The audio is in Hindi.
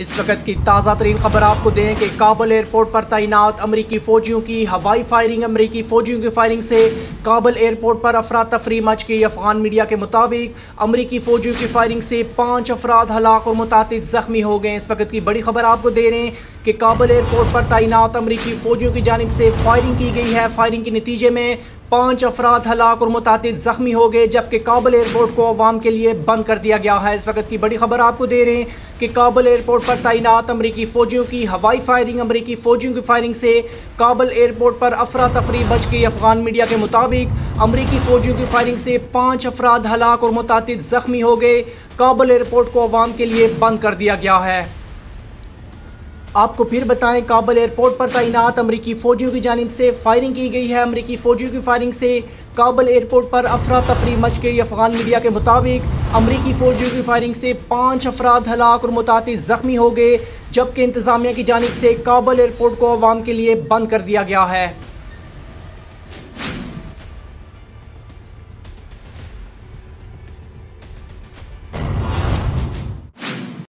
इस वक्त की ताज़ा तरीन खबर आपको दें कि काबुल एयरपोर्ट पर तैनात अमरीकी फ़ौजियों की हवाई फायरिंग। अमरीकी फ़ौजियों की फायरिंग से काबुल एयरपोर्ट पर अफरा तफरी मच गई। अफगान मीडिया के मुताबिक अमरीकी फ़ौजियों की फायरिंग से 5 अफराद हलाक और मुतातिद ज़ख्मी हो गए। इस वक्त की बड़ी खबर आपको दे रहे हैं कि काबुल एयरपोर्ट पर तैनात अमरीकी फ़ौजियों की जानिब से फायरिंग की गई है। फायरिंग के नतीजे में 5 अफराद हलाक और मुतातिद ज़ख्मी हो गए, जबकि काबुल एयरपोर्ट को अवाम के लिए बंद कर दिया गया है। इस वक्त की बड़ी खबर आपको दे रहे हैं कि काबुल एयरपोर्ट पर तैनात अमरीकी फ़ौजियों की हवाई फायरिंग। अमरीकी फ़ौजियों की फायरिंग से काबुल एयरपोर्ट पर अफरा तफरी बच गई। अफगान मीडिया के मुताबिक अमरीकी फ़ौजियों की फायरिंग से 5 अफराद हलाक और मुतातिद ज़ख्मी हो गए। काबुल एयरपोर्ट को अवाम के लिए बंद कर दिया गया है। आपको फिर बताएं, काबुल एयरपोर्ट पर तैनात अमरीकी फ़ौजियों की जानिब से फायरिंग की गई है। अमरीकी फ़ौजियों की फायरिंग से काबुल एयरपोर्ट पर अफरा तफरी मच गई। अफगान मीडिया के मुताबिक अमरीकी फ़ौजियों की फायरिंग से 5 अफराद हलाक और मुतातिद ज़ख्मी हो गए, जबकि इंतज़ामिया की जानिब से काबुल एयरपोर्ट को अवाम के लिए बंद कर दिया गया है।